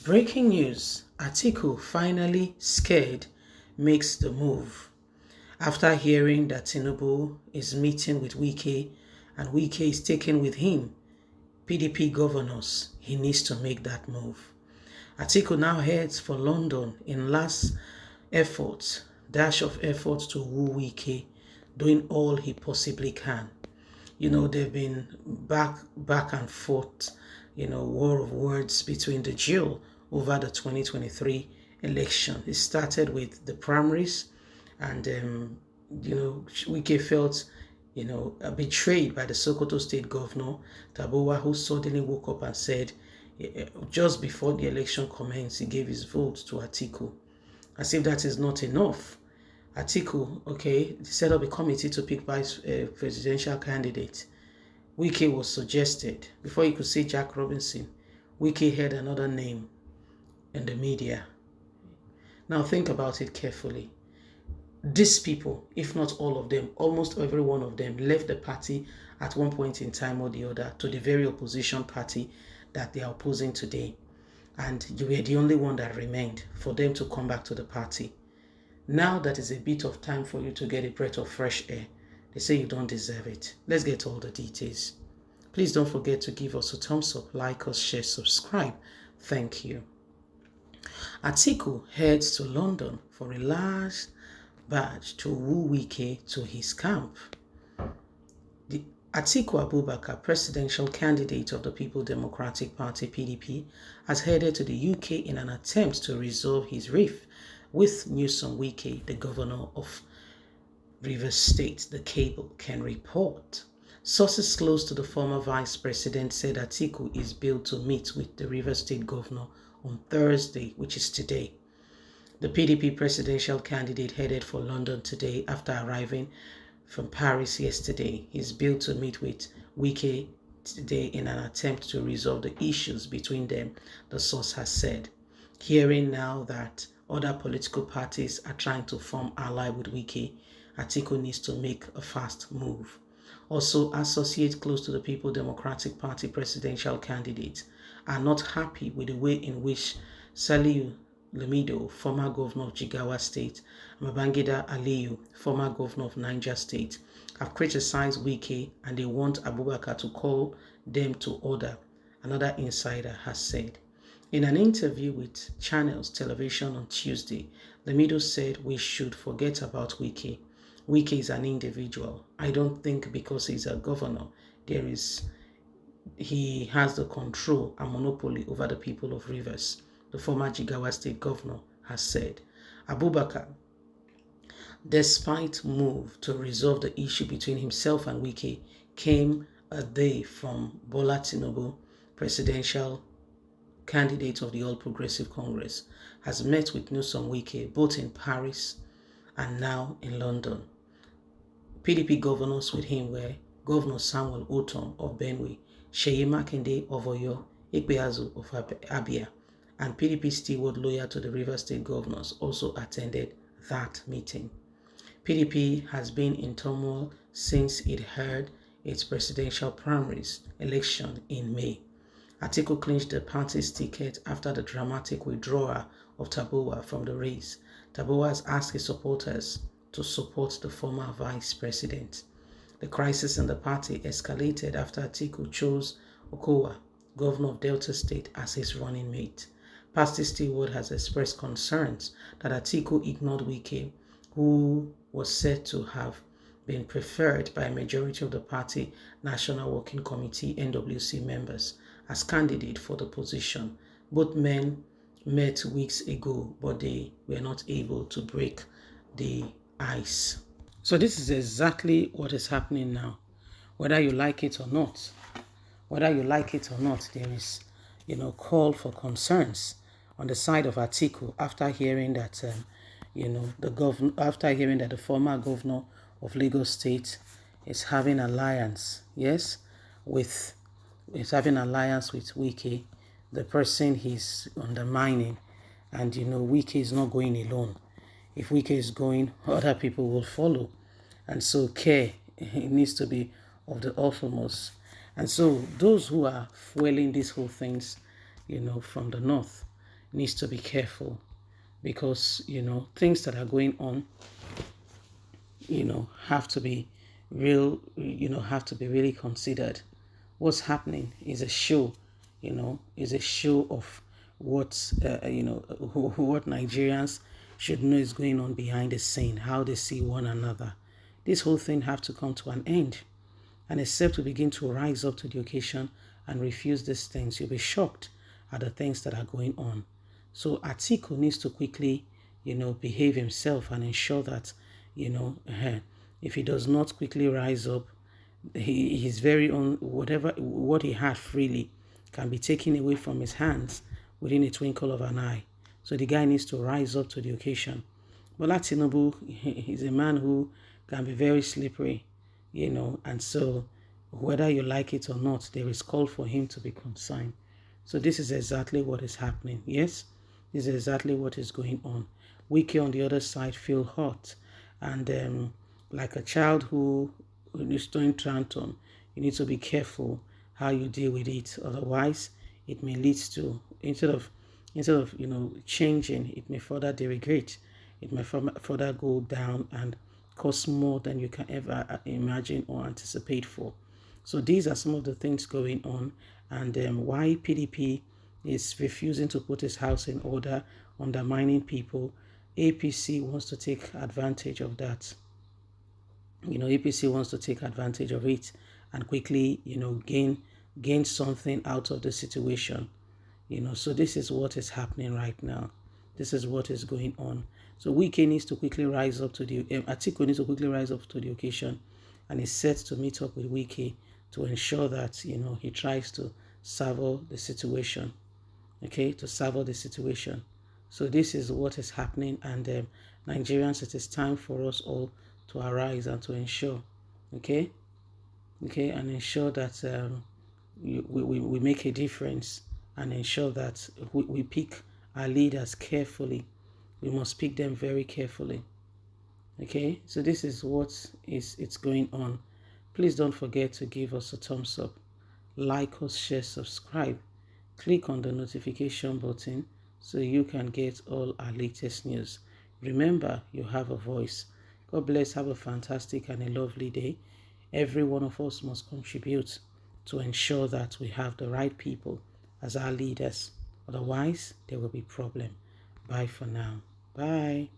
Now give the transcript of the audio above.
Breaking news, Atiku finally scared makes the move. After hearing that Tinubu is meeting with Wike and Wike is taking with him PDP governors, he needs to make that move. Atiku now heads for London in last dash of efforts to woo Wike, doing all he possibly can. They've been back and forth, war of words between the duo over the 2023 election. It started with the primaries, and Wike felt, betrayed by the Sokoto state governor, Tabowa, who suddenly woke up and said, just before the election commenced, he gave his vote to Atiku. As if that is not enough, Atiku, set up a committee to pick vice presidential candidate. Wike was suggested. Before you could say Jack Robinson, Wike heard another name in the media. Now think about it carefully. These people, if not all of them, almost every one of them left the party at one point in time or the other to the very opposition party that they are opposing today. And you were the only one that remained for them to come back to the party. Now that is a bit of time for you to get a breath of fresh air. They say you don't deserve it. Let's get all the details. Please don't forget to give us a thumbs up, like us, share, subscribe. Thank you. Atiku heads to London for a large badge to woo Wike to his camp. The Atiku Abubakar, presidential candidate of the People Democratic Party (PDP), has headed to the UK in an attempt to resolve his rift with Newsom Wike, the governor of Rivers State, the Cable can report. Sources close to the former vice president said Atiku is billed to meet with the Rivers State governor on Thursday, which is today. The PDP presidential candidate headed for London today after arriving from Paris yesterday. He's billed to meet with Wike today in an attempt to resolve the issues between them, the source has said. Hearing now that other political parties are trying to form ally with Wike, Atiku needs to make a fast move. Also, associates close to the People Democratic Party presidential candidate are not happy with the way in which Saliu Lamido, former governor of Jigawa State, and Babangida Aliyu, former governor of Niger State, have criticized Wike and they want Abubakar to call them to order, another insider has said. In an interview with Channels Television on Tuesday, Lamido said we should forget about Wike. Wike is an individual. I don't think because he's a governor, he has the control and monopoly over the people of Rivers, the former Jigawa State governor has said. Abubakar, despite move to resolve the issue between himself and Wike, came a day from Bola Tinubu, presidential candidate of the All Progressive Congress, has met with Newsom Wike both in Paris and now in London. PDP governors with him were Governor Samuel Otom of Benue, Seyi Makinde of Oyo, Ikpeazu of Abia, and PDP steward loyal to the River State governors also attended that meeting. PDP has been in turmoil since it held its presidential primaries election in May. Atiku clinched the party's ticket after the dramatic withdrawal of Tabowa from the race. Tabowa has asked his supporters to support the former vice president. The crisis in the party escalated after Atiku chose Okowa, governor of Delta State, as his running mate. Party steward has expressed concerns that Atiku ignored Wike, who was said to have been preferred by a majority of the party National Working Committee (NWC) members as candidate for the position. Both men met weeks ago, but they were not able to break the ice. So this is exactly what is happening now. Whether you like it or not, there is, call for concerns on the side of Atiku after hearing that, the former governor of Lagos State is having alliance, with Wike, the person he's undermining, and Wike is not going alone. If Wike is going, other people will follow, and so care it needs to be of the utmost. And so those who are fueling these whole things, from the north, needs to be careful, because things that are going on have to be have to be really considered. What's happening is a show, is a show of what what Nigerians should know is going on behind the scene, how they see one another. This whole thing have to come to an end. And except we begin to rise up to the occasion and refuse these things, you'll be shocked at the things that are going on. So Atiku needs to quickly, behave himself and ensure that, if he does not quickly rise up, his very own, what he had freely can be taken away from his hands within a twinkle of an eye. So the guy needs to rise up to the occasion. But Tinubu is a man who can be very slippery, and so whether you like it or not, there is call for him to be consigned. So this is exactly what is happening. Yes, this is exactly what is going on. Wike on the other side feel hot, and like a child who is throwing tantrum, you need to be careful how you deal with it. Otherwise, it may lead to, instead of changing, it may further degrade. It may further go down and cost more than you can ever imagine or anticipate for. So these are some of the things going on, and why PDP is refusing to put his house in order, undermining people. APC wants to take advantage of that. APC wants to take advantage of it and quickly, gain something out of the situation. So this is what is happening right now. This is what is going on. So Wike needs to quickly rise up to the Atiku needs to quickly rise up to the occasion, and is set to meet up with Wike to ensure that he tries to salve the situation. Okay, to salve the situation. So this is what is happening, and Nigerians, it is time for us all to arise and to ensure, okay, and ensure that we make a difference, and ensure that we pick our leaders carefully. We must pick them very carefully. Okay, so this is what it's going on. Please don't forget to give us a thumbs up, like us, share, subscribe, click on the notification button so you can get all our latest news. Remember, you have a voice. God bless. Have a fantastic and a lovely day. Every one of us must contribute to ensure that we have the right people as our leaders. Otherwise, there will be problem. Bye for now. Bye.